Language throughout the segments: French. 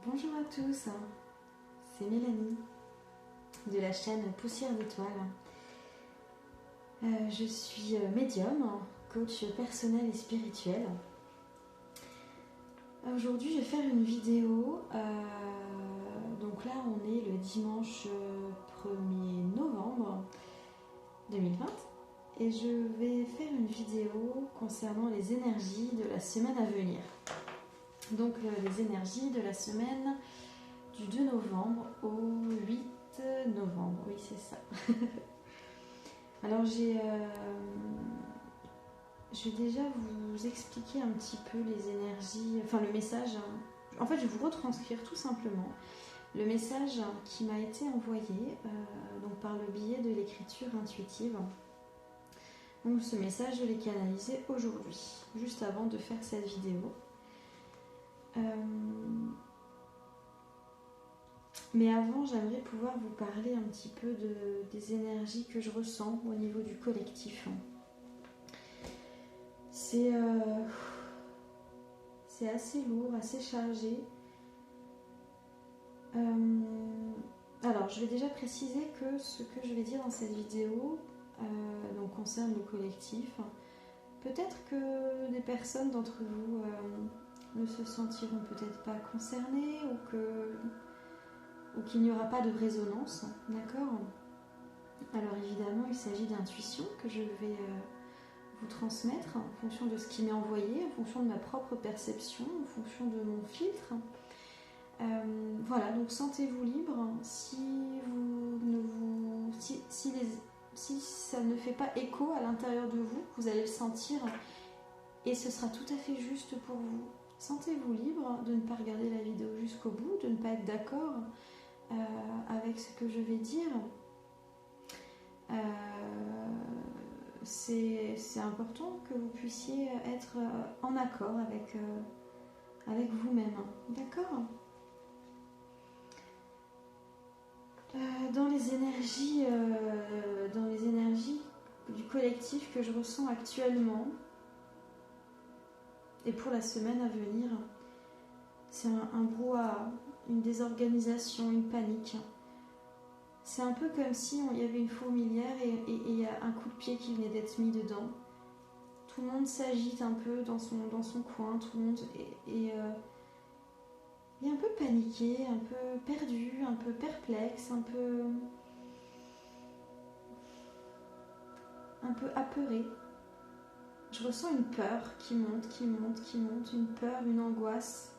Bonjour à tous, c'est Mélanie de la chaîne Poussière d'étoiles. Je suis médium, coach personnel et spirituel. Aujourd'hui je vais faire une vidéo, donc là on est le dimanche 1er novembre 2020 et je vais faire une vidéo concernant les énergies de la semaine à venir. Donc les énergies de la semaine du 2 novembre au 8 novembre, oui c'est ça. Alors je vais déjà vous expliquer un petit peu les énergies, enfin le message. En fait je vais vous retranscrire tout simplement le message qui m'a été envoyé donc par le biais de l'écriture intuitive. Donc ce message je l'ai canalisé aujourd'hui, juste avant de faire cette vidéo. Mais avant, j'aimerais pouvoir vous parler un petit peu des énergies que je ressens au niveau du collectif. C'est assez lourd, assez chargé. Alors, je vais déjà préciser que ce que je vais dire dans cette vidéo donc concerne le collectif. Peut-être que des personnes d'entre vous ne se sentiront peut-être pas concernées ou qu'il n'y aura pas de résonance, d'accord ? Alors évidemment, il s'agit d'intuition que je vais vous transmettre en fonction de ce qui m'est envoyé, en fonction de ma propre perception, en fonction de mon filtre. Voilà, donc sentez-vous libre. Si ça ne fait pas écho à l'intérieur de vous, vous allez le sentir et ce sera tout à fait juste pour vous. Sentez-vous libre de ne pas regarder la vidéo jusqu'au bout, de ne pas être d'accord avec ce que je vais dire. C'est important que vous puissiez être en accord avec vous-même. D'accord ? Dans les énergies du collectif que je ressens actuellement et pour la semaine à venir, c'est un brouhaha, une désorganisation, une panique. C'est un peu comme si il y avait une fourmilière et il y a un coup de pied qui venait d'être mis dedans. Tout le monde s'agite un peu dans son coin, tout le monde est un peu paniqué, un peu perdu, un peu perplexe, un peu apeuré. Je ressens une peur qui monte, une peur, une angoisse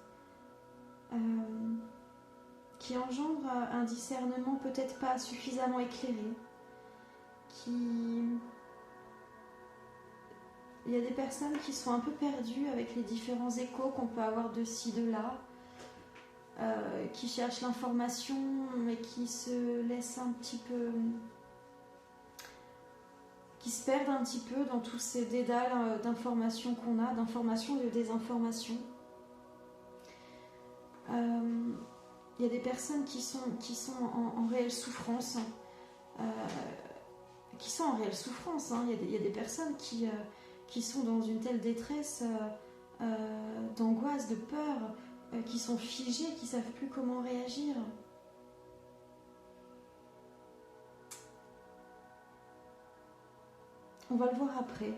qui engendre un discernement peut-être pas suffisamment éclairé. Il y a des personnes qui sont un peu perdues avec les différents échos qu'on peut avoir de ci, de là, qui cherchent l'information mais qui se laissent un petit peu... qui se perdent un petit peu dans tous ces dédales d'informations qu'on a, d'informations et de désinformations. Il y a des personnes qui sont en réelle souffrance, Il y a des personnes qui sont dans une telle détresse, d'angoisse, de peur, qui sont figées, qui ne savent plus comment réagir. On va le voir après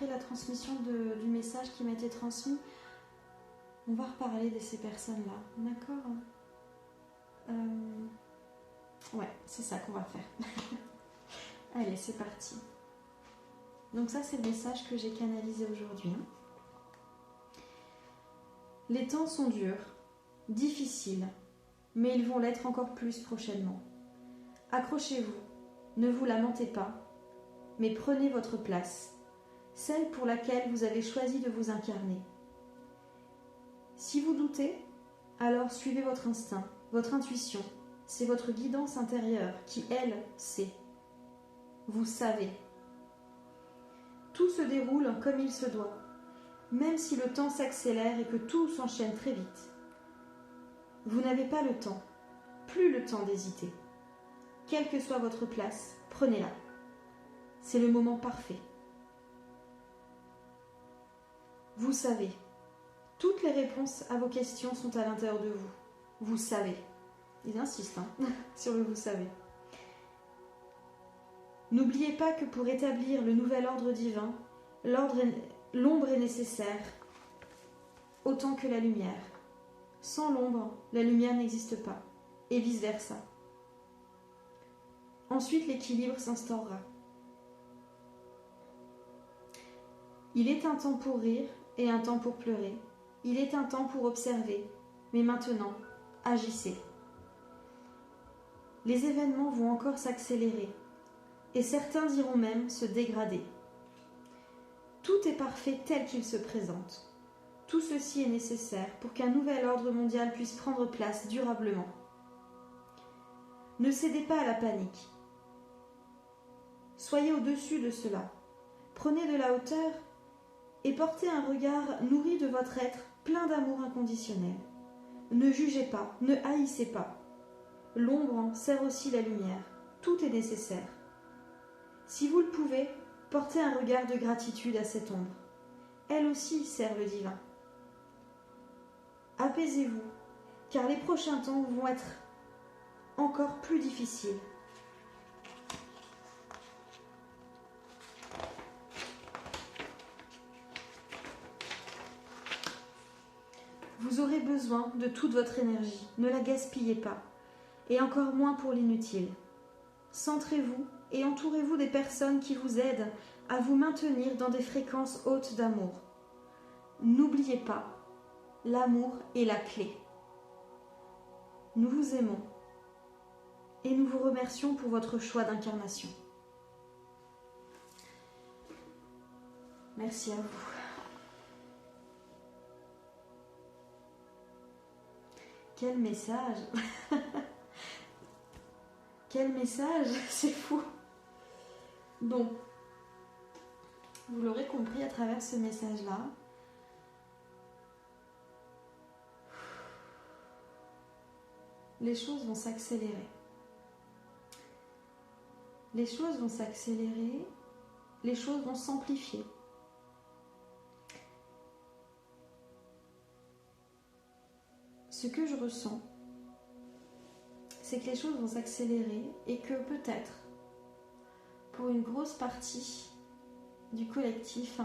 la transmission du message qui m'a été transmis. On va reparler de ces personnes-là, d'accord ? Ouais, c'est ça qu'on va faire. Allez, c'est parti. Donc ça, c'est le message que j'ai canalisé aujourd'hui. Les temps sont durs, difficiles, mais ils vont l'être encore plus prochainement. Accrochez-vous, ne vous lamentez pas, mais prenez votre place, celle pour laquelle vous avez choisi de vous incarner. Si vous doutez, alors suivez votre instinct, votre intuition. C'est votre guidance intérieure qui, elle, sait. Vous savez. Tout se déroule comme il se doit, même si le temps s'accélère et que tout s'enchaîne très vite. Vous n'avez pas le temps, plus le temps d'hésiter. Quelle que soit votre place, prenez-la. C'est le moment parfait. Vous savez. Toutes les réponses à vos questions sont à l'intérieur de vous. Vous savez. Ils insistent sur le vous savez. N'oubliez pas que pour établir le nouvel ordre divin, l'ombre est nécessaire, autant que la lumière. Sans l'ombre, la lumière n'existe pas, et vice-versa. Ensuite, l'équilibre s'instaurera. Il est un temps pour rire et un temps pour pleurer. Il est un temps pour observer, mais maintenant, agissez. Les événements vont encore s'accélérer, et certains diront même se dégrader. Tout est parfait tel qu'il se présente. Tout ceci est nécessaire pour qu'un nouvel ordre mondial puisse prendre place durablement. Ne cédez pas à la panique. Soyez au-dessus de cela. Prenez de la hauteur et portez un regard nourri de votre être plein d'amour inconditionnel. Ne jugez pas, ne haïssez pas. L'ombre sert aussi la lumière. Tout est nécessaire. Si vous le pouvez, portez un regard de gratitude à cette ombre. Elle aussi sert le divin. Apaisez-vous, car les prochains temps vont être encore plus difficiles. Vous aurez besoin de toute votre énergie, ne la gaspillez pas, et encore moins pour l'inutile. Centrez-vous et entourez-vous des personnes qui vous aident à vous maintenir dans des fréquences hautes d'amour. N'oubliez pas, l'amour est la clé. Nous vous aimons et nous vous remercions pour votre choix d'incarnation. Merci à vous. Quel message! Quel message! C'est fou! Bon, vous l'aurez compris à travers ce message-là. Les choses vont s'accélérer. Les choses vont s'accélérer, les choses vont s'amplifier. Ce que je ressens, c'est que les choses vont s'accélérer et que peut-être, pour une grosse partie du collectif,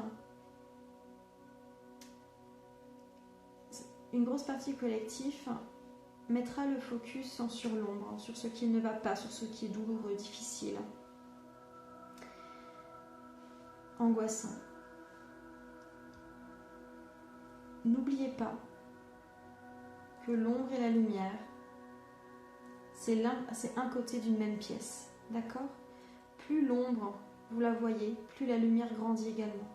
une grosse partie du collectif mettra le focus sur l'ombre, sur ce qui ne va pas, sur ce qui est douloureux, difficile, angoissant. N'oubliez pas que l'ombre et la lumière, c'est un côté d'une même pièce, d'accord? Plus l'ombre, vous la voyez, plus la lumière grandit également.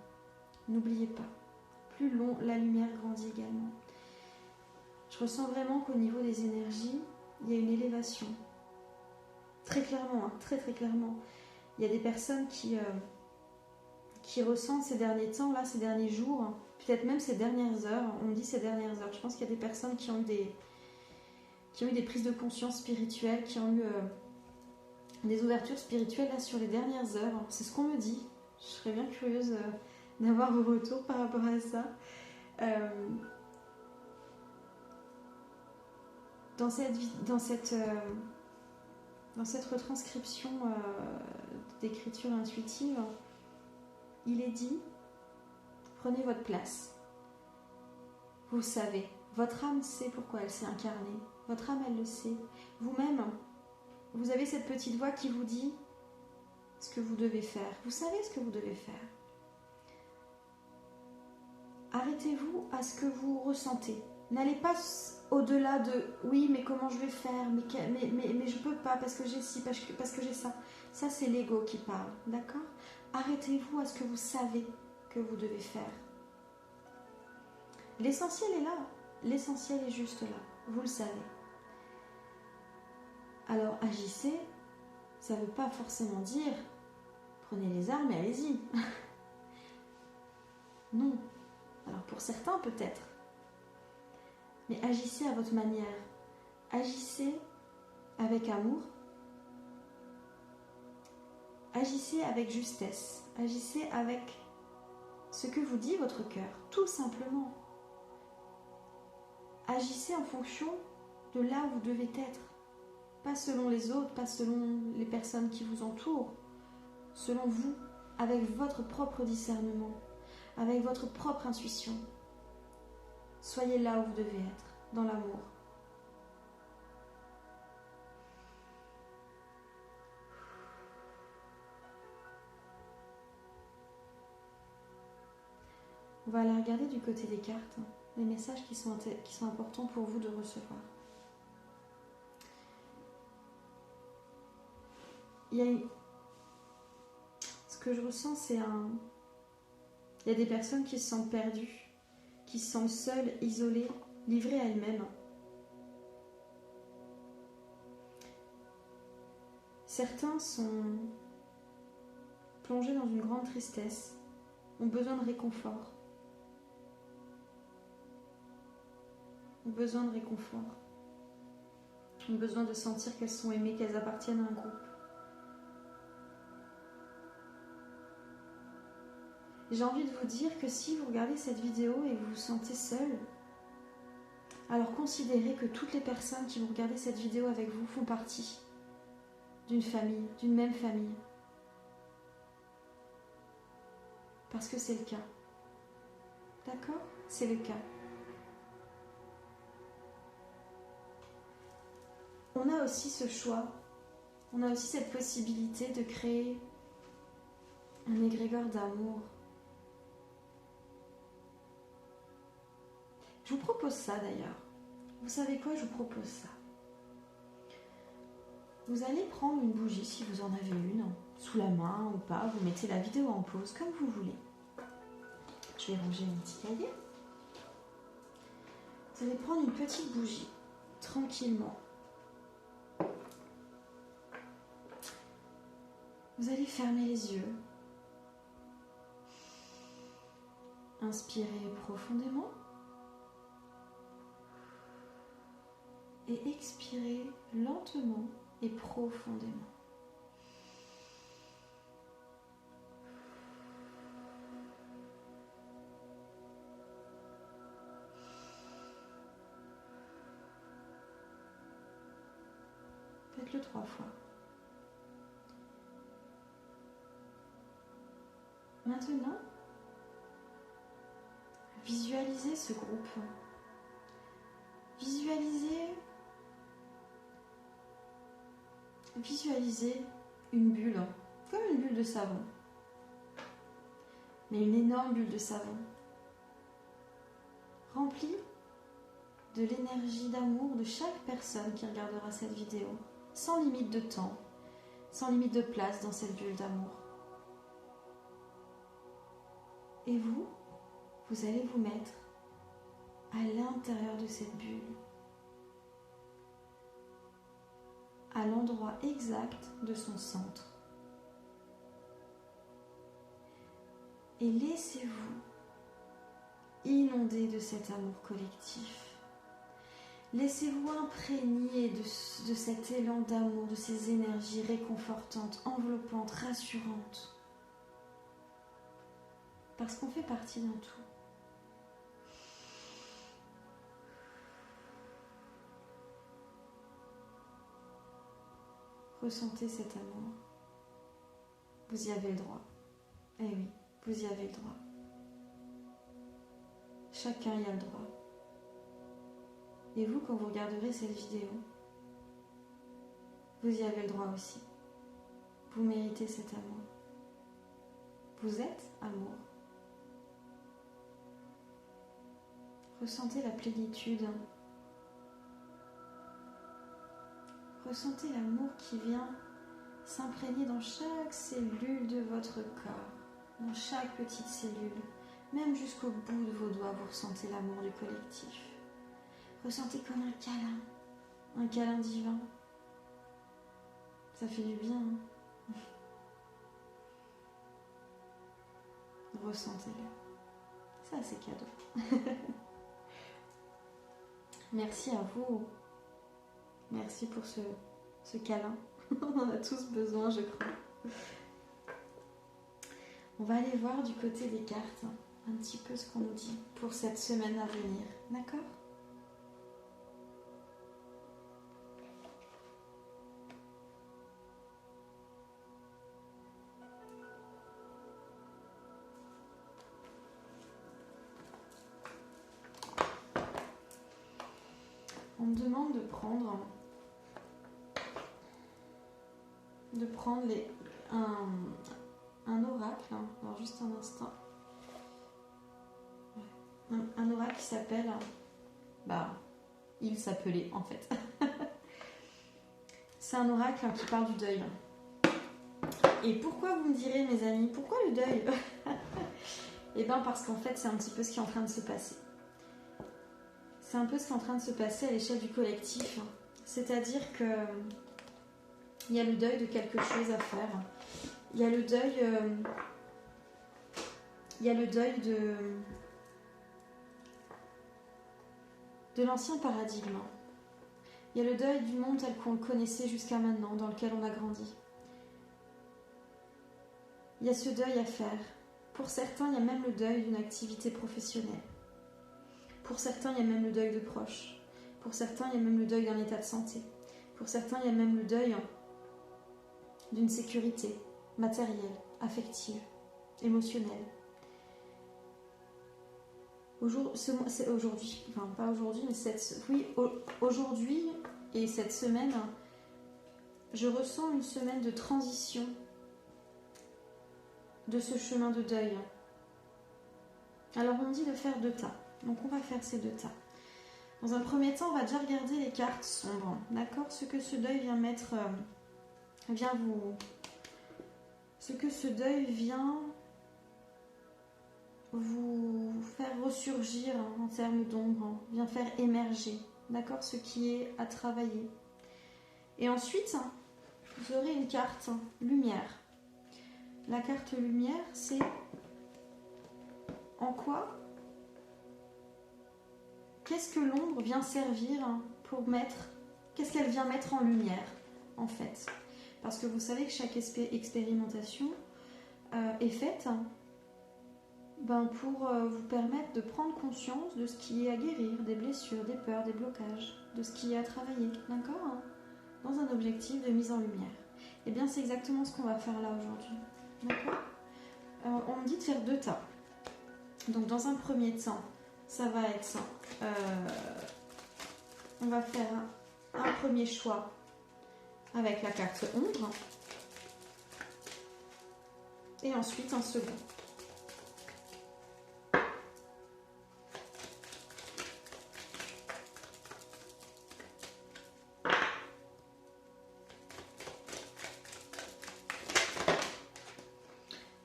N'oubliez pas, plus la lumière grandit également. Je ressens vraiment qu'au niveau des énergies, il y a une élévation. Très clairement, très très clairement. Il y a des personnes qui ressentent ces derniers temps, là, ces derniers jours, peut-être même ces dernières heures, on me dit ces dernières heures. Je pense qu'il y a des personnes qui ont eu des prises de conscience spirituelles, qui ont eu des ouvertures spirituelles là sur les dernières heures. C'est ce qu'on me dit. Je serais bien curieuse d'avoir vos retours par rapport à ça. Dans cette retranscription d'écriture intuitive, il est dit, prenez votre place. Vous savez, votre âme sait pourquoi elle s'est incarnée. Votre âme, elle le sait. Vous-même, vous avez cette petite voix qui vous dit ce que vous devez faire. Vous savez ce que vous devez faire. Arrêtez-vous à ce que vous ressentez. N'allez pas au-delà de « oui, mais comment je vais faire, mais je peux pas parce que j'ai ci, parce que j'ai ça ». Ça, c'est l'ego qui parle, d'accord? Arrêtez-vous à ce que vous savez que vous devez faire. L'essentiel est là. L'essentiel est juste là. Vous le savez. Alors, agissez. Ça ne veut pas forcément dire « prenez les armes et allez-y ». Non. Alors, pour certains, peut-être. Mais agissez à votre manière. Agissez avec amour. Agissez avec justesse. Agissez avec ce que vous dit votre cœur, tout simplement. agissez en fonction de là où vous devez être. Pas selon les autres, pas selon les personnes qui vous entourent. Selon vous, avec votre propre discernement, avec votre propre intuition. Soyez là où vous devez être, dans l'amour. On va aller regarder du côté des cartes, les messages qui sont importants pour vous de recevoir. Ce que je ressens, c'est il y a des personnes qui se sentent perdues, qui se sentent seules, isolées, livrées à elles-mêmes. Certains sont plongés dans une grande tristesse, ont besoin de réconfort. Ont besoin de réconfort. Ont besoin de sentir qu'elles sont aimées, qu'elles appartiennent à un groupe. J'ai envie de vous dire que si vous regardez cette vidéo et vous vous sentez seul, alors considérez que toutes les personnes qui vont regarder cette vidéo avec vous font partie d'une famille, d'une même famille. Parce que c'est le cas. D'accord ? C'est le cas. On a aussi ce choix, on a aussi cette possibilité de créer un égrégore d'amour. Je vous propose ça d'ailleurs. Vous savez quoi, je vous propose ça. Vous allez prendre une bougie, si vous en avez une, sous la main ou pas, vous mettez la vidéo en pause comme vous voulez. Je vais ranger mon petit cahier. Vous allez prendre une petite bougie, tranquillement. Vous allez fermer les yeux. Inspirez profondément. Et expirez lentement et profondément. Faites-le 3 fois. Maintenant, visualisez ce groupe. Visualisez une bulle, comme une bulle de savon, mais une énorme bulle de savon, remplie de l'énergie d'amour de chaque personne qui regardera cette vidéo, sans limite de temps, sans limite de place dans cette bulle d'amour. Et vous allez vous mettre à l'intérieur de cette bulle, à l'endroit exact de son centre. Et laissez-vous inonder de cet amour collectif. Laissez-vous imprégner de cet élan d'amour, de ces énergies réconfortantes, enveloppantes, rassurantes. Parce qu'on fait partie d'un tout. Ressentez cet amour. Vous y avez le droit. Eh oui, vous y avez le droit. Chacun y a le droit. Et vous, quand vous regarderez cette vidéo, vous y avez le droit aussi. Vous méritez cet amour. Vous êtes amour. Ressentez la plénitude. Ressentez l'amour qui vient s'imprégner dans chaque cellule de votre corps, dans chaque petite cellule, même jusqu'au bout de vos doigts, vous ressentez l'amour du collectif. Ressentez comme un câlin divin. Ça fait du bien. Hein. Ressentez-le. Ça, c'est cadeau. Merci à vous. Merci pour ce câlin. On en a tous besoin, je crois. On va aller voir du côté des cartes un petit peu ce qu'on nous dit pour cette semaine à venir. D'accord ? on me demande de prendre un oracle. Alors juste un instant. Un oracle qui s'appelle... il s'appelait en fait. C'est un oracle qui parle du deuil. Et pourquoi, vous me direz, mes amis, pourquoi le deuil? Eh bien parce qu'en fait c'est un petit peu ce qui est en train de se passer. C'est un peu ce qui est en train de se passer à l'échelle du collectif. C'est-à-dire que il y a le deuil de quelque chose à faire. Il y a le deuil de l'ancien paradigme. Il y a le deuil du monde tel qu'on le connaissait jusqu'à maintenant, dans lequel on a grandi. Il y a ce deuil à faire. Pour certains, il y a même le deuil d'une activité professionnelle. Pour certains, il y a même le deuil de proches. Pour certains, il y a même le deuil d'un état de santé. Pour certains, il y a même le deuil d'une sécurité matérielle, affective, émotionnelle. Aujourd'hui, enfin pas aujourd'hui, mais aujourd'hui et cette semaine, je ressens une semaine de transition de ce chemin de deuil. Alors on me dit de faire 2 tas, donc on va faire ces 2 tas. Dans un premier temps, on va déjà regarder les cartes sombres, d'accord? Ce que ce deuil vient mettre, ce que ce deuil vient vous faire ressurgir en termes d'ombre, vient faire émerger, d'accord? Ce qui est à travailler. Et ensuite, vous aurez une carte lumière. La carte lumière, c'est en quoi? Qu'est-ce que l'ombre vient servir pour mettre? Qu'est-ce qu'elle vient mettre en lumière, en fait? Parce que vous savez que chaque expérimentation est faite pour vous permettre de prendre conscience de ce qui est à guérir, des blessures, des peurs, des blocages, de ce qui est à travailler, d'accord? Dans un objectif de mise en lumière. Et bien c'est exactement ce qu'on va faire là aujourd'hui, d'accord? On me dit de faire 2 tas. Donc dans un premier temps, ça va être... on va faire un premier choix avec la carte ombre. Et ensuite un second.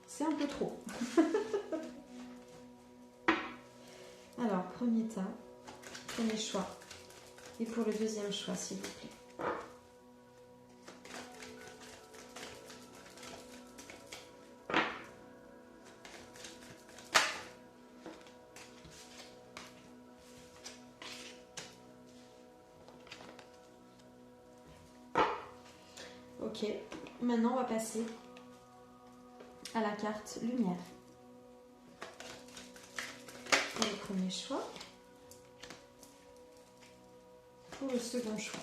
C'est un peu trop. Alors, premier tas, premier choix. Et pour le deuxième choix, s'il vous plaît. Ok, maintenant on va passer à la carte lumière. Pour le premier choix. Pour le second choix.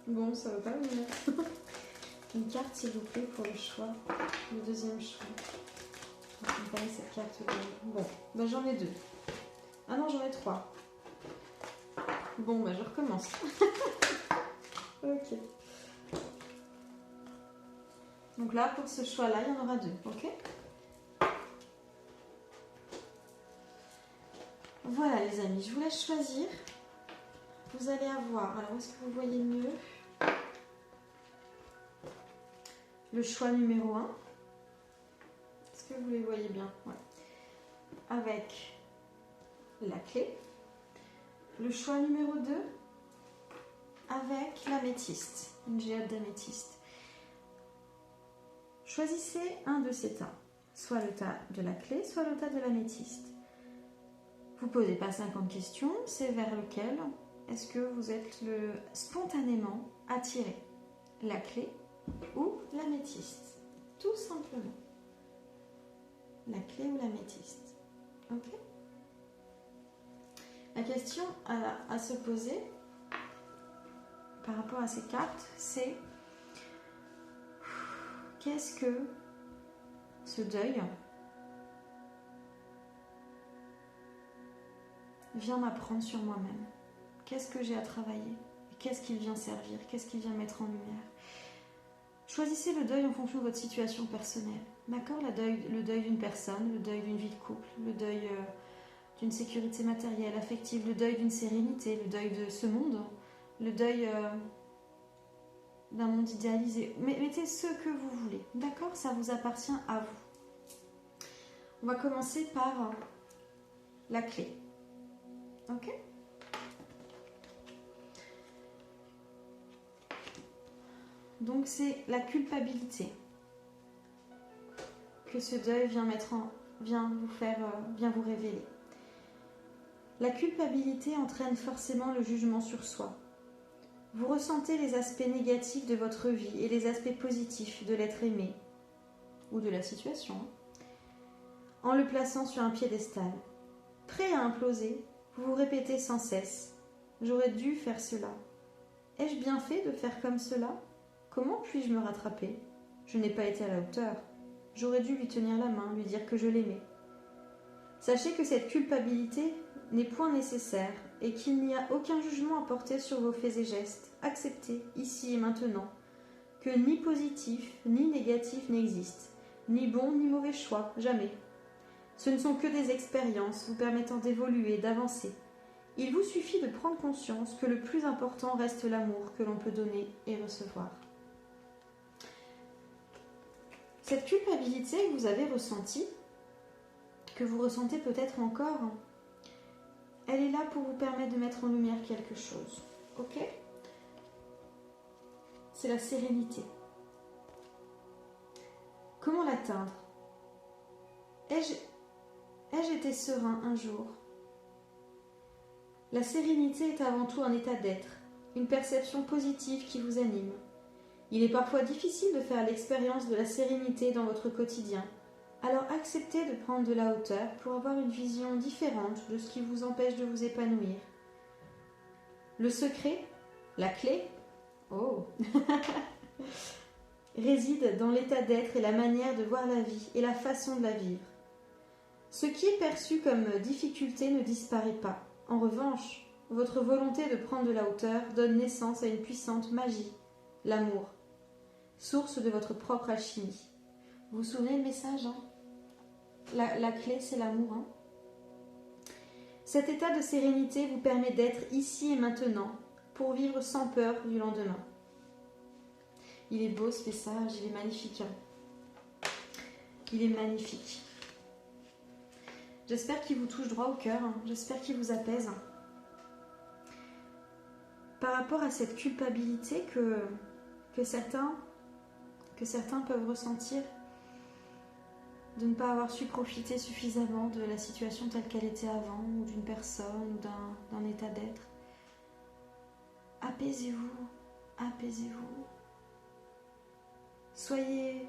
Bon, ça va pas venir. Une carte, s'il vous plaît, pour le choix. Le deuxième choix. On va comparer cette carte. Bon, bah j'en ai 2. Ah non, j'en ai 3. Bon, bah je recommence. Ok. Donc là, pour ce choix-là, il y en aura 2, ok? Voilà, les amis, je vous laisse choisir. Vous allez avoir, alors est-ce que vous voyez mieux? Le choix numéro 1. Est-ce que vous les voyez bien? Ouais. Avec la clé. Le choix numéro 2. Avec l'améthyste, une géode d'améthyste. Choisissez un de ces tas, soit le tas de la clé, soit le tas de l'améthyste. Vous ne posez pas 50 questions, c'est vers lequel est-ce que vous êtes spontanément attiré, la clé ou l'améthyste, tout simplement. La clé ou l'améthyste. Ok ? La question à se poser par rapport à ces cartes, c'est qu'est-ce que ce deuil vient m'apprendre sur moi-même? Qu'est-ce que j'ai à travailler? Qu'est-ce qu'il vient servir? Qu'est-ce qu'il vient mettre en lumière? Choisissez le deuil en fonction de votre situation personnelle. D'accord? Le deuil d'une personne, le deuil d'une vie de couple, le deuil d'une sécurité matérielle, affective, le deuil d'une sérénité, le deuil de ce monde, le deuil d'un monde idéalisé. Mettez ce que vous voulez. D'accord? Ça vous appartient à vous. On va commencer par la clé. Ok? Donc c'est la culpabilité que ce deuil vient vous révéler. La culpabilité entraîne forcément le jugement sur soi. Vous ressentez les aspects négatifs de votre vie et les aspects positifs de l'être aimé ou de la situation en le plaçant sur un piédestal. Prêt à imploser, vous vous répétez sans cesse « J'aurais dû faire cela. Ai-je bien fait de faire comme cela ? Comment puis-je me rattraper ? Je n'ai pas été à la hauteur. J'aurais dû lui tenir la main, lui dire que je l'aimais. » Sachez que cette culpabilité n'est point nécessaire et qu'il n'y a aucun jugement à porter sur vos faits et gestes. Acceptez, ici et maintenant, que ni positif ni négatif n'existe, ni bon ni mauvais choix, jamais. Ce ne sont que des expériences vous permettant d'évoluer, d'avancer. Il vous suffit de prendre conscience que le plus important reste l'amour que l'on peut donner et recevoir. Cette culpabilité que vous avez ressentie, que vous ressentez peut-être encore, elle est là pour vous permettre de mettre en lumière quelque chose. Ok ? C'est la sérénité. Comment l'atteindre ? Ai-je été serein un jour ? La sérénité est avant tout un état d'être, une perception positive qui vous anime. Il est parfois difficile de faire l'expérience de la sérénité dans votre quotidien, alors acceptez de prendre de la hauteur pour avoir une vision différente de ce qui vous empêche de vous épanouir. Le secret, la clé, réside dans l'état d'être et la manière de voir la vie et la façon de la vivre. Ce qui est perçu comme difficulté ne disparaît pas. En revanche, votre volonté de prendre de la hauteur donne naissance à une puissante magie, l'amour, source de votre propre alchimie. Vous vous souvenez le message, hein ? La clé, c'est l'amour. Hein ? Cet état de sérénité vous permet d'être ici et maintenant pour vivre sans peur du lendemain. Il est beau ce message, il est magnifique. Hein ? Il est magnifique. J'espère qu'il vous touche droit au cœur, hein. J'espère qu'il vous apaise. Par rapport à cette culpabilité que certains peuvent ressentir de ne pas avoir su profiter suffisamment de la situation telle qu'elle était avant, ou d'une personne, ou d'un état d'être. Apaisez-vous, apaisez-vous. Soyez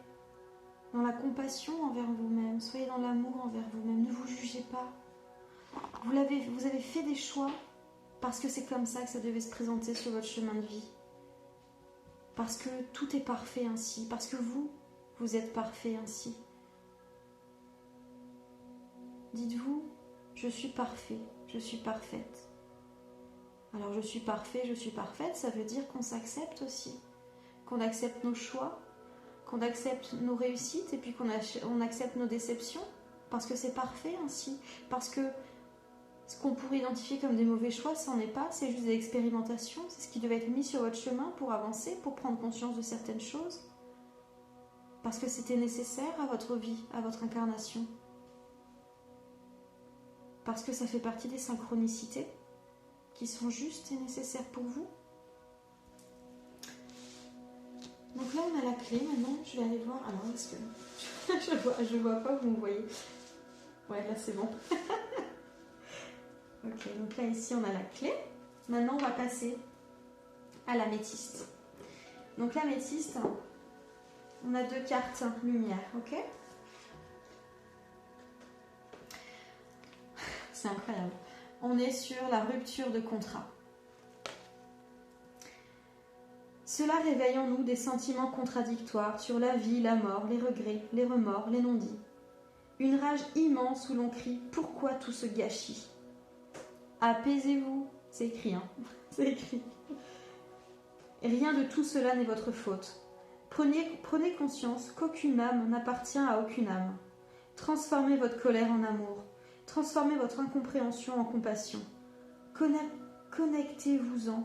dans la compassion envers vous-même, soyez dans l'amour envers vous-même, ne vous jugez pas. Vous avez fait des choix parce que c'est comme ça que ça devait se présenter sur votre chemin de vie. Parce que tout est parfait ainsi, parce que vous êtes parfait ainsi. Dites-vous, je suis parfait, je suis parfaite. Alors je suis parfait, je suis parfaite, ça veut dire qu'on s'accepte aussi, qu'on accepte nos choix, qu'on accepte nos réussites et puis qu'on accepte nos déceptions, parce que c'est parfait ainsi, parce que ce qu'on pourrait identifier comme des mauvais choix, ça n'en est pas, c'est juste des expérimentations, c'est ce qui devait être mis sur votre chemin pour avancer, pour prendre conscience de certaines choses, parce que c'était nécessaire à votre vie, à votre incarnation, parce que ça fait partie des synchronicités qui sont justes et nécessaires pour vous. Donc là, on a la clé. Maintenant, je vais aller voir. Alors, est-ce que je vois pas, vous me voyez. Ouais, là, c'est bon. Ok, donc là, ici, on a la clé. Maintenant, on va passer à l'améthyste. Donc, l'améthyste, on a 2 cartes lumière, ok? C'est incroyable. On est sur la rupture de contrat. Cela réveille en nous des sentiments contradictoires sur la vie, la mort, les regrets, les remords, les non-dits. Une rage immense où l'on crie « Pourquoi tout ce gâchis ?» Apaisez-vous, c'est écrit, hein. C'est écrit. Rien de tout cela n'est votre faute. Prenez conscience qu'aucune âme n'appartient à aucune âme. Transformez votre colère en amour. Transformez votre incompréhension en compassion. Connectez-vous-en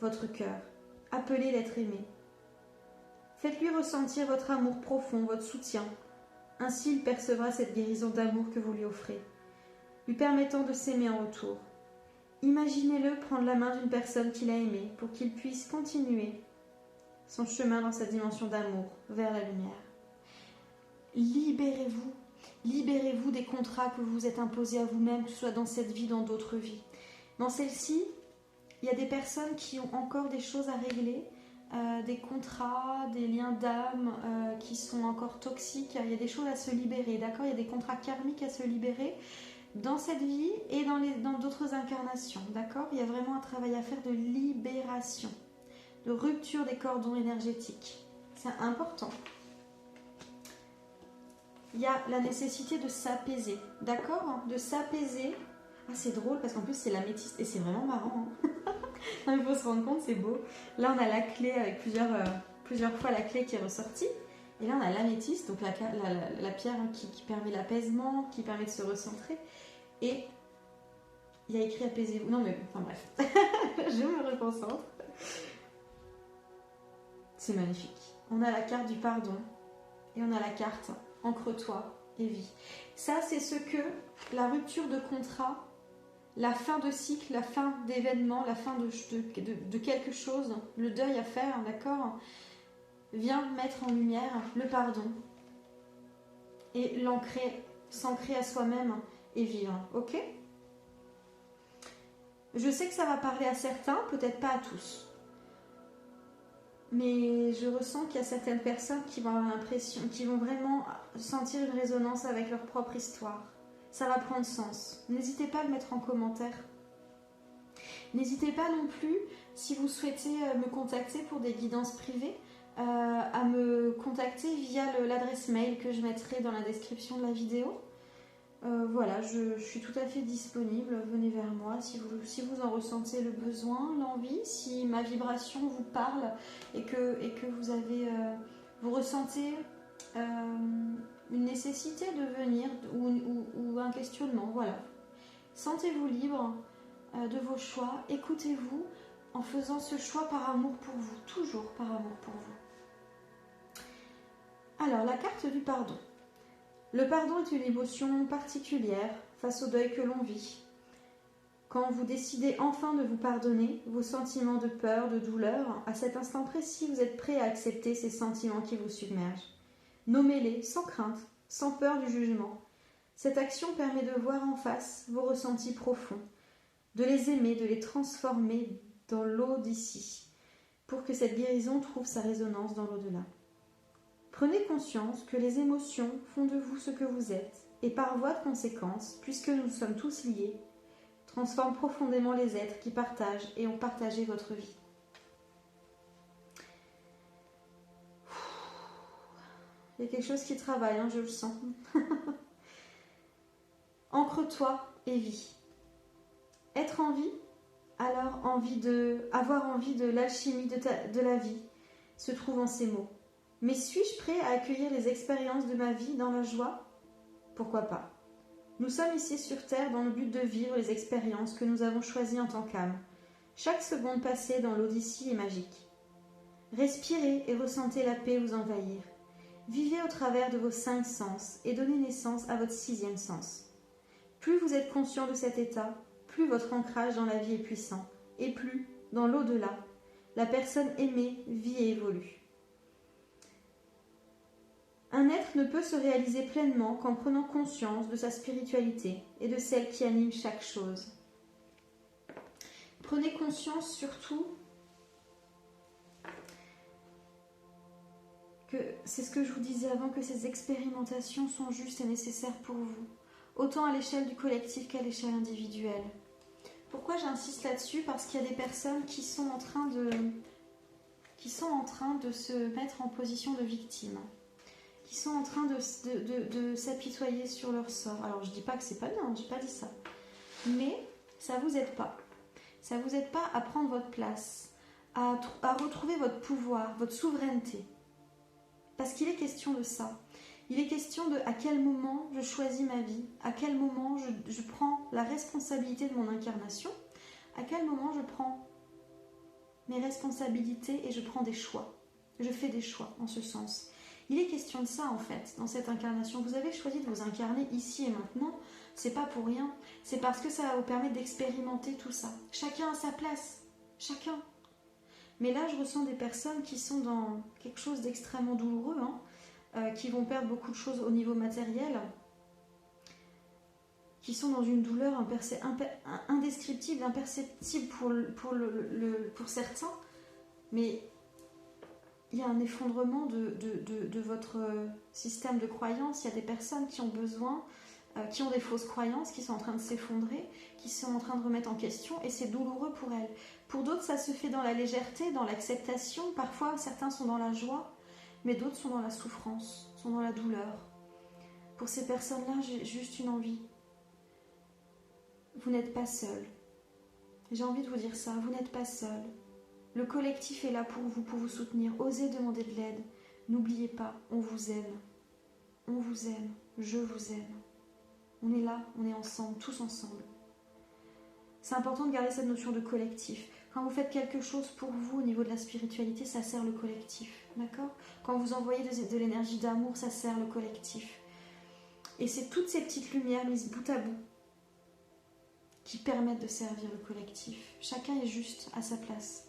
votre cœur. Appelez l'être aimé. Faites-lui ressentir votre amour profond, votre soutien. Ainsi, il percevra cette guérison d'amour que vous lui offrez, lui permettant de s'aimer en retour. Imaginez-le prendre la main d'une personne qu'il a aimée pour qu'il puisse continuer son chemin dans sa dimension d'amour vers la lumière. Libérez-vous. Libérez-vous des contrats que vous vous êtes imposés à vous-même, que ce soit dans cette vie, dans d'autres vies. Dans celle-ci, il y a des personnes qui ont encore des choses à régler, des contrats, des liens d'âme qui sont encore toxiques. Il y a des choses à se libérer, d'accord? Il y a des contrats karmiques à se libérer dans cette vie et dans d'autres incarnations, d'accord? Il y a vraiment un travail à faire de libération, de rupture des cordons énergétiques. C'est important. Il y a la nécessité de s'apaiser, d'accord? De s'apaiser. Ah, c'est drôle parce qu'en plus c'est l'améthyste et c'est vraiment marrant. Hein. Non, il faut se rendre compte, c'est beau. Là, on a la clé avec plusieurs fois la clé qui est ressortie. Et là, on a l'améthyste, donc la pierre qui permet l'apaisement, qui permet de se recentrer. Et il y a écrit apaisez-vous. Non, mais enfin bref. Je me reconcentre. C'est magnifique. On a la carte du pardon et on a la carte ancre-toi et vie. Ça, c'est ce que la rupture de contrat, la fin de cycle, la fin d'événement, la fin de quelque chose, le deuil à faire, d'accord, vient mettre en lumière le pardon et l'ancrer, s'ancrer à soi-même et vivre, ok? Je sais que ça va parler à certains, peut-être pas à tous. Mais je ressens qu'il y a certaines personnes qui vont avoir l'impression, qui vont vraiment sentir une résonance avec leur propre histoire. Ça va prendre sens. N'hésitez pas à le mettre en commentaire. N'hésitez pas non plus, si vous souhaitez me contacter pour des guidances privées, à me contacter via l'adresse mail que je mettrai dans la description de la vidéo. Voilà, je suis tout à fait disponible. Venez vers moi si vous en ressentez le besoin, l'envie, si ma vibration vous parle et que vous ressentez une nécessité de venir ou un questionnement. Voilà. Sentez-vous libre de vos choix. Écoutez-vous en faisant ce choix par amour pour vous, toujours par amour pour vous. Alors, la carte du pardon. Le pardon est une émotion particulière face au deuil que l'on vit. Quand vous décidez enfin de vous pardonner, vos sentiments de peur, de douleur, à cet instant précis, vous êtes prêt à accepter ces sentiments qui vous submergent. Nommez-les sans crainte, sans peur du jugement. Cette action permet de voir en face vos ressentis profonds, de les aimer, de les transformer dans l'eau d'ici, pour que cette guérison trouve sa résonance dans l'au-delà. Prenez conscience que les émotions font de vous ce que vous êtes, et par voie de conséquence, puisque nous sommes tous liés, transforment profondément les êtres qui partagent et ont partagé votre vie. Il y a quelque chose qui travaille, hein, je le sens. Ancre-toi et vis. Être en vie, alors avoir envie de l'alchimie de la vie, se trouve en ces mots. Mais suis-je prêt à accueillir les expériences de ma vie dans la joie? Pourquoi pas? Nous sommes ici sur Terre dans le but de vivre les expériences que nous avons choisies en tant qu'âme. Chaque seconde passée dans l'Odyssée est magique. Respirez et ressentez la paix vous envahir. Vivez au travers de vos 5 sens et donnez naissance à votre 6e sens. Plus vous êtes conscient de cet état, plus votre ancrage dans la vie est puissant, et plus, dans l'au-delà, La personne aimée vit et évolue. Un être ne peut se réaliser pleinement qu'en prenant conscience de sa spiritualité et de celle qui anime chaque chose. Prenez conscience surtout que, c'est ce que je vous disais avant, que ces expérimentations sont justes et nécessaires pour vous, autant à l'échelle du collectif qu'à l'échelle individuelle. Pourquoi j'insiste là-dessus? Parce qu'il y a des personnes qui sont en train de se mettre en position de victime, qui sont en train de s'apitoyer sur leur sort. Alors je dis pas que c'est pas bien, j'ai pas dit ça, mais ça vous aide pas. Ça vous aide pas à prendre votre place, à retrouver votre pouvoir, votre souveraineté. Parce qu'il est question de ça. Il est question de à quel moment je choisis ma vie, à quel moment je prends la responsabilité de mon incarnation, à quel moment je prends mes responsabilités et je prends des choix. Je fais des choix en ce sens. Il est question de ça en fait, dans cette incarnation. Vous avez choisi de vous incarner ici et maintenant, c'est pas pour rien. C'est parce que ça va vous permettre d'expérimenter tout ça. Chacun à sa place, chacun. Mais là, je ressens des personnes qui sont dans quelque chose d'extrêmement douloureux, qui vont perdre beaucoup de choses au niveau matériel, qui sont dans une douleur indescriptible, imperceptible pour certains, mais il y a un effondrement de votre système de croyances. Il y a des personnes qui ont besoin, qui ont des fausses croyances, qui sont en train de s'effondrer, qui sont en train de remettre en question, et c'est douloureux pour elles. Pour d'autres, ça se fait dans la légèreté, dans l'acceptation. Parfois, certains sont dans la joie, mais d'autres sont dans la souffrance, sont dans la douleur. Pour ces personnes-là, j'ai juste une envie. Vous n'êtes pas seul. J'ai envie de vous dire ça, vous n'êtes pas seul. Le collectif est là pour vous soutenir. Osez demander de l'aide. N'oubliez pas, on vous aime. On vous aime. Je vous aime. On est là, on est ensemble, tous ensemble. C'est important de garder cette notion de collectif. Quand vous faites quelque chose pour vous au niveau de la spiritualité, ça sert le collectif. D'accord? Quand vous envoyez de l'énergie d'amour, ça sert le collectif. Et c'est toutes ces petites lumières mises bout à bout qui permettent de servir le collectif. Chacun est juste à sa place.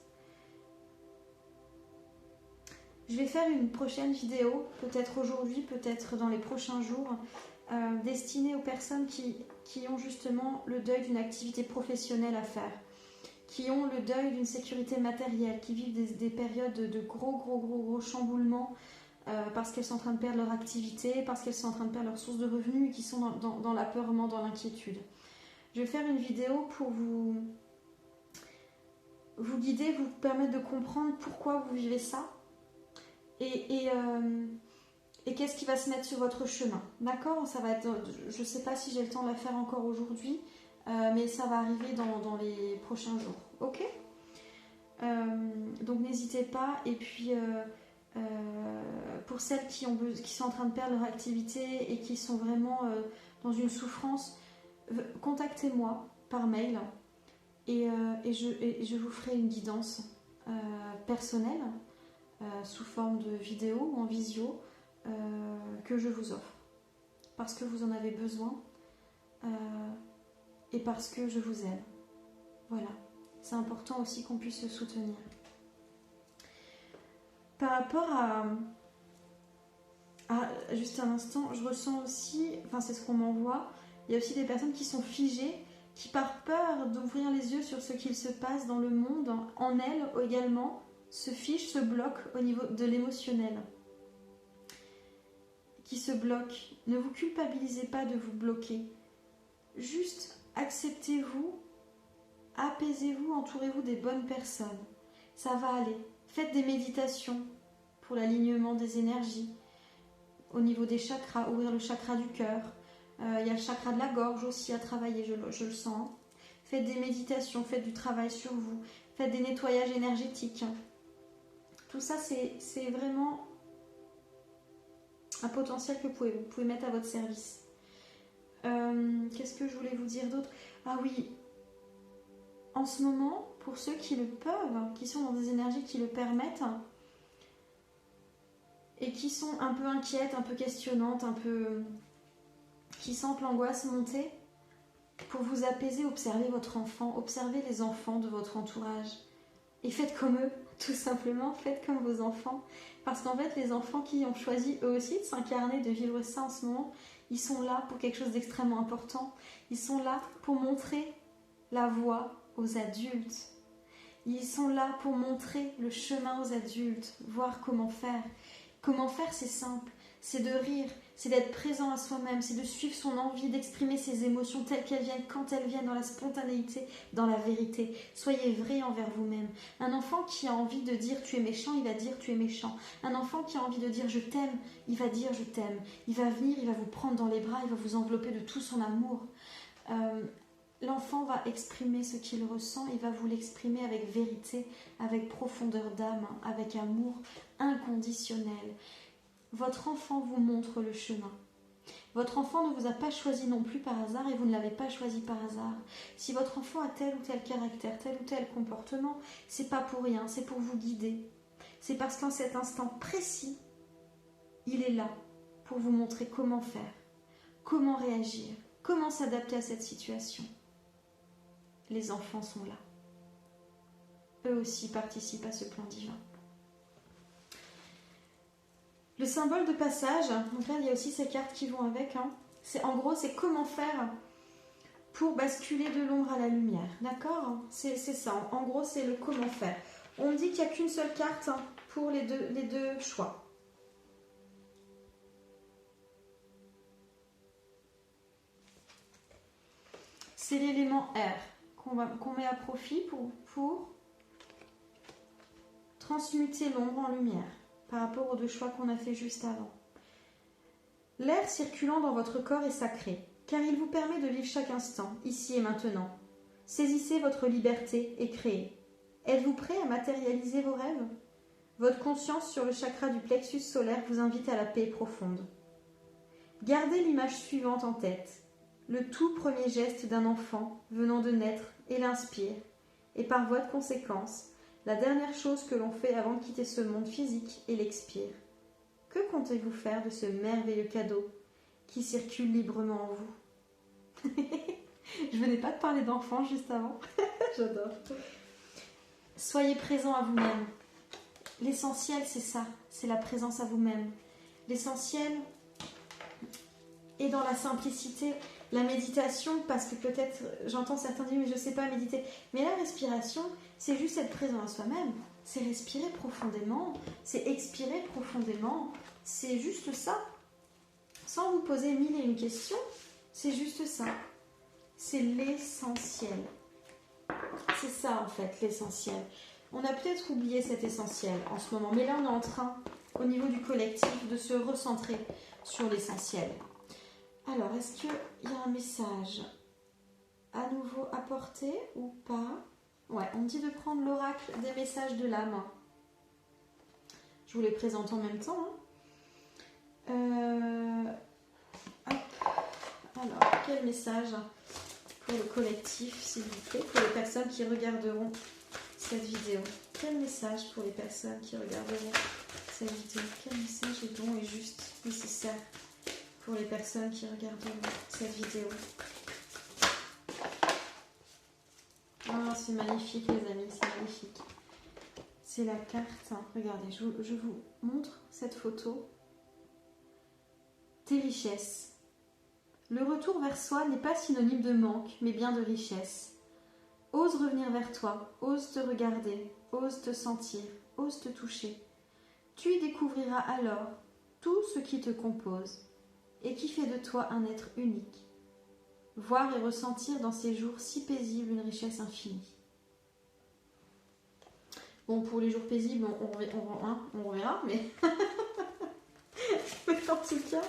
Je vais faire une prochaine vidéo, peut-être aujourd'hui, peut-être dans les prochains jours, destinée aux personnes qui ont justement le deuil d'une activité professionnelle à faire, qui ont le deuil d'une sécurité matérielle, qui vivent des périodes de gros chamboulements parce qu'elles sont en train de perdre leur activité, parce qu'elles sont en train de perdre leur source de revenus et qui sont dans l'apeurement, dans l'inquiétude. Je vais faire une vidéo pour vous guider, vous permettre de comprendre pourquoi vous vivez ça et qu'est-ce qui va se mettre sur votre chemin. D'accord? Ça va être, je ne sais pas si j'ai le temps de la faire encore aujourd'hui, mais ça va arriver dans les prochains jours. Ok? Donc n'hésitez pas. Et puis pour celles qui sont en train de perdre leur activité et qui sont vraiment dans une souffrance, contactez-moi par mail et je vous ferai une guidance personnelle sous forme de vidéo ou en visio que je vous offre parce que vous en avez besoin et parce que je vous aime. Voilà, c'est important aussi qu'on puisse se soutenir. Par rapport à juste un instant, je ressens aussi, enfin c'est ce qu'on m'envoie, il y a aussi des personnes qui sont figées, qui par peur d'ouvrir les yeux sur ce qu'il se passe dans le monde, en elles également, se figent, se bloquent au niveau de l'émotionnel. Qui se bloquent. Ne vous culpabilisez pas de vous bloquer. Juste acceptez-vous, apaisez-vous, entourez-vous des bonnes personnes. Ça va aller. Faites des méditations pour l'alignement des énergies. Au niveau des chakras, ouvrir le chakra du cœur. Il y a le chakra de la gorge aussi à travailler, je le sens. Faites des méditations, faites du travail sur vous. Faites des nettoyages énergétiques. Tout ça, c'est vraiment un potentiel que vous pouvez mettre à votre service. Qu'est-ce que je voulais vous dire d'autre? Ah oui, en ce moment, pour ceux qui le peuvent, qui sont dans des énergies qui le permettent, et qui sont un peu inquiètes, un peu questionnantes, qui sentent l'angoisse monter, pour vous apaiser, observez votre enfant, observez les enfants de votre entourage, et faites comme eux, Tout simplement, faites comme vos enfants. Parce qu'en fait, les enfants qui ont choisi eux aussi de s'incarner, de vivre ça en ce moment, ils sont là pour quelque chose d'extrêmement important. Ils sont là pour montrer la voie aux adultes. Ils sont là pour montrer le chemin aux adultes, voir comment faire. Comment faire, c'est simple. C'est de rire, c'est d'être présent à soi-même, c'est de suivre son envie, d'exprimer ses émotions telles qu'elles viennent, quand elles viennent, dans la spontanéité, dans la vérité. Soyez vrai envers vous-même. Un enfant qui a envie de dire tu es méchant, il va dire tu es méchant. Un enfant qui a envie de dire je t'aime, il va dire je t'aime. Il va venir, il va vous prendre dans les bras, il va vous envelopper de tout son amour. L'enfant va exprimer ce qu'il ressent, il va vous l'exprimer avec vérité, avec profondeur d'âme, avec amour inconditionnel. Votre enfant vous montre le chemin. Votre enfant ne vous a pas choisi non plus par hasard et vous ne l'avez pas choisi par hasard. Si votre enfant a tel ou tel caractère, tel ou tel comportement, c'est pas pour rien, c'est pour vous guider. C'est parce qu'en cet instant précis, il est là pour vous montrer comment faire, comment réagir, comment s'adapter à cette situation. Les enfants sont là. Eux aussi participent à ce plan divin. Le symbole de passage, donc là il y a aussi ces cartes qui vont avec. En gros, c'est comment faire pour basculer de l'ombre à la lumière. D'accord ? C'est ça. En gros, c'est le comment faire. On me dit qu'il n'y a qu'une seule carte pour les deux choix. C'est l'élément R qu'on met à profit pour transmuter l'ombre en lumière par rapport aux deux choix qu'on a fait juste avant. L'air circulant dans votre corps est sacré, car il vous permet de vivre chaque instant, ici et maintenant. Saisissez votre liberté et créez. Êtes-vous prêt à matérialiser vos rêves ? Votre conscience sur le chakra du plexus solaire vous invite à la paix profonde. Gardez l'image suivante en tête. Le tout premier geste d'un enfant venant de naître et l'inspire, et par voie de conséquence, la dernière chose que l'on fait avant de quitter ce monde physique et l'expire. Que comptez-vous faire de ce merveilleux cadeau qui circule librement en vous ? Je venais pas de parler d'enfants juste avant. J'adore. Soyez présent à vous-même. L'essentiel, c'est ça, c'est la présence à vous-même. L'essentiel est dans la simplicité. La méditation, parce que peut-être, j'entends certains dire, mais je ne sais pas méditer. Mais la respiration, c'est juste être présent à soi-même. C'est respirer profondément, c'est expirer profondément. C'est juste ça. Sans vous poser mille et une questions, c'est juste ça. C'est l'essentiel. C'est ça, en fait, l'essentiel. On a peut-être oublié cet essentiel en ce moment. Mais là, on est en train, au niveau du collectif, de se recentrer sur l'essentiel. Alors, est-ce qu'il y a un message à nouveau apporté ou pas ? Ouais, on me dit de prendre l'oracle des messages de l'âme. Je vous les présente en même temps. Hop. Alors, quel message pour le collectif, s'il vous plaît, pour les personnes qui regarderont cette vidéo ? Quel message pour les personnes qui regarderont cette vidéo ? Quel message est bon et juste nécessaire pour les personnes qui regarderont cette vidéo? Ah, c'est magnifique les amis, c'est magnifique. C'est la carte, regardez, je vous montre cette photo. Tes richesses. Le retour vers soi n'est pas synonyme de manque, mais bien de richesse. Ose revenir vers toi, ose te regarder, ose te sentir, ose te toucher. Tu y découvriras alors tout ce qui te compose et qui fait de toi un être unique. Voir et ressentir dans ces jours si paisibles une richesse infinie. Bon, pour les jours paisibles, on reverra, mais en tout cas,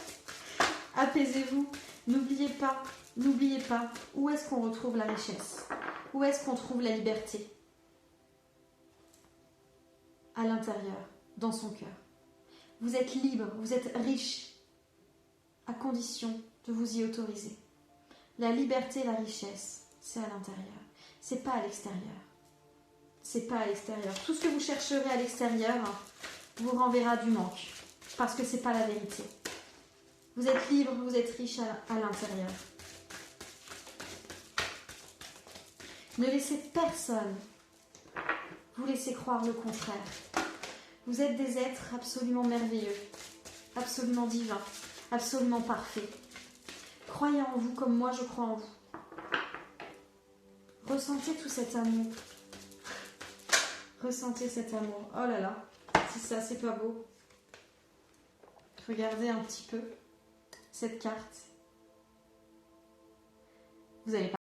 apaisez-vous. N'oubliez pas, où est-ce qu'on retrouve la richesse? Où est-ce qu'on trouve la liberté? À l'intérieur, dans son cœur. Vous êtes libre, vous êtes riche, à condition de vous y autoriser. La liberté, la richesse, c'est à l'intérieur. C'est pas à l'extérieur. C'est pas à l'extérieur. Tout ce que vous chercherez à l'extérieur vous renverra du manque. Parce que c'est pas la vérité. Vous êtes libre, vous êtes riche à l'intérieur. Ne laissez personne vous laissez croire le contraire. Vous êtes des êtres absolument merveilleux, absolument divins, absolument parfaits. Croyez en vous comme moi je crois en vous. Ressentez tout cet amour. Ressentez cet amour. Oh là là, c'est ça, c'est pas beau. Regardez un petit peu cette carte. Vous allez